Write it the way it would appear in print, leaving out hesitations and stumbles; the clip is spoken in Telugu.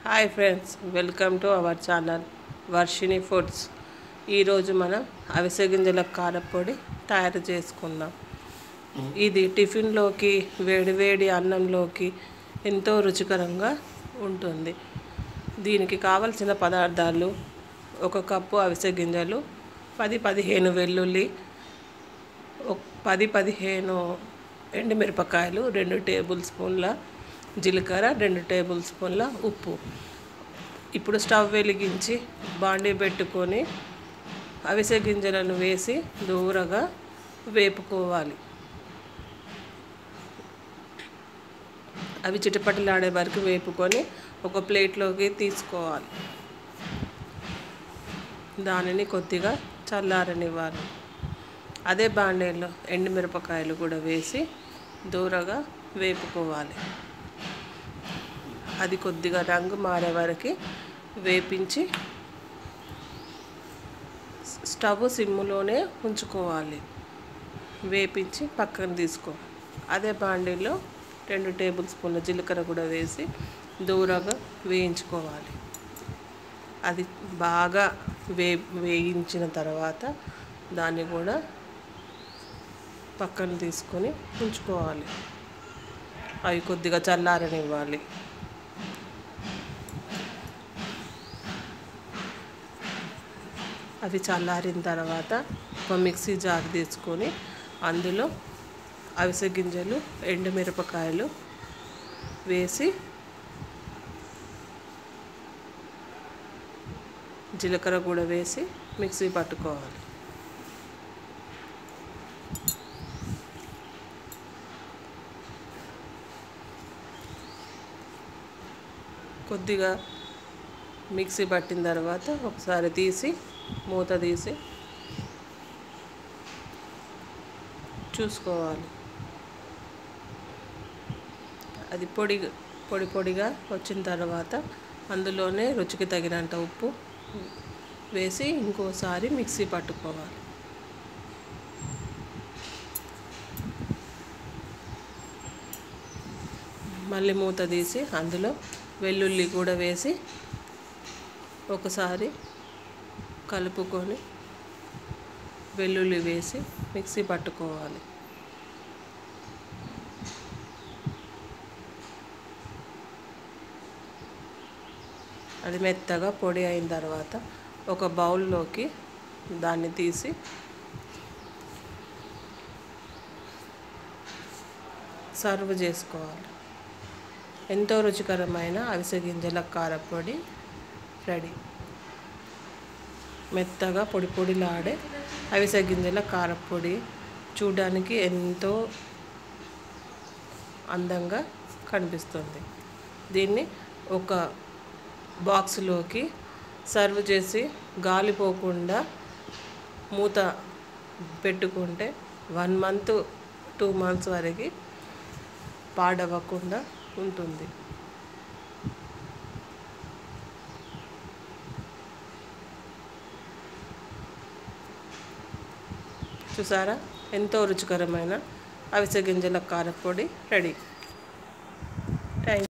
Hi friends, welcome to our channel Varshini foods. ఈరోజు మనం అవిసె గింజల కారపొడి తయారు చేసుకుందాం. ఇది టిఫిన్లోకి, వేడివేడి అన్నంలోకి ఎంతో రుచికరంగా ఉంటుంది. దీనికి కావలసిన పదార్థాలు: 1 కప్పు అవిసె గింజలు, 10-15 వెల్లుల్లి, 10-15 ఎండుమిరపకాయలు, 2 టేబుల్ స్పూన్ల జీలకర్ర, 2 టేబుల్ స్పూన్ల ఉప్పు. ఇప్పుడు స్టవ్ వెలిగించి బాండీ పెట్టుకొని అవిసె గింజలను వేసి దూరగా వేపుకోవాలి. అవి చిటపటలాడే వరకు వేపుకొని ఒక ప్లేట్లోకి తీసుకోవాలి. దానిని కొద్దిగా చల్లారనివ్వాలి. అదే బాండీలో ఎండుమిరపకాయలు కూడా వేసి దూరగా వేపుకోవాలి. అది కొద్దిగా రంగు మారే వరకు వేపించి స్టవ్ సిమ్లోనే ఉంచుకోవాలి. వేపించి పక్కన తీసుకోవాలి. అదే బాండీలో 2 టేబుల్ స్పూన్ల జీలకర్ర కూడా వేసి దూరగా వేయించుకోవాలి. అది బాగా వేయించిన తర్వాత దాన్ని కూడా పక్కన తీసుకొని ఉంచుకోవాలి. అవి కొద్దిగా చల్లారనివ్వాలి. అది చల్లారిన తర్వాత ఒక మిక్సీ జార్ తీసుకొని అందులో అవిసె గింజలు, ఎండుమిరపకాయలు వేసి జీలకర్ర కూడా వేసి మిక్సీ పట్టుకోవాలి. కొద్దిగా మిక్సీ పట్టిన తర్వాత ఒకసారి తీసి మూత తీసి చూసుకోవాలి. అది పొడిగా వచ్చిన తర్వాత అందులోనే రుచికి తగినంత ఉప్పు వేసి ఇంకోసారి మిక్సీ పట్టుకోవాలి. మళ్ళీ మూత తీసి అందులో వెల్లుల్లి కూడా వేసి ఒకసారి కలుపుకొని వెల్లుల్లి వేసి మిక్సీ పట్టుకోవాలి. అది మెత్తగా పొడి అయిన తర్వాత ఒక బౌల్లోకి దాన్ని తీసి సర్వ్ చేసుకోవాలి. ఎంతో రుచికరమైన అవిసె గింజల కారపొడి రెడీ. మెత్తగా పొడిలాడే అవిసె గింజల కారపొడి చూడడానికి ఎంతో అందంగా కనిపిస్తుంది. దీన్ని ఒక బాక్స్లోకి సర్వ్ చేసి గాలిపోకుండా మూత పెట్టుకుంటే 1 మంత్ 2 మంత్స్ వరకు పాడవకుండా ఉంటుంది. చూసారా, ఎంతో రుచికరమైన అవిసె గింజల కారపొడి రెడీ.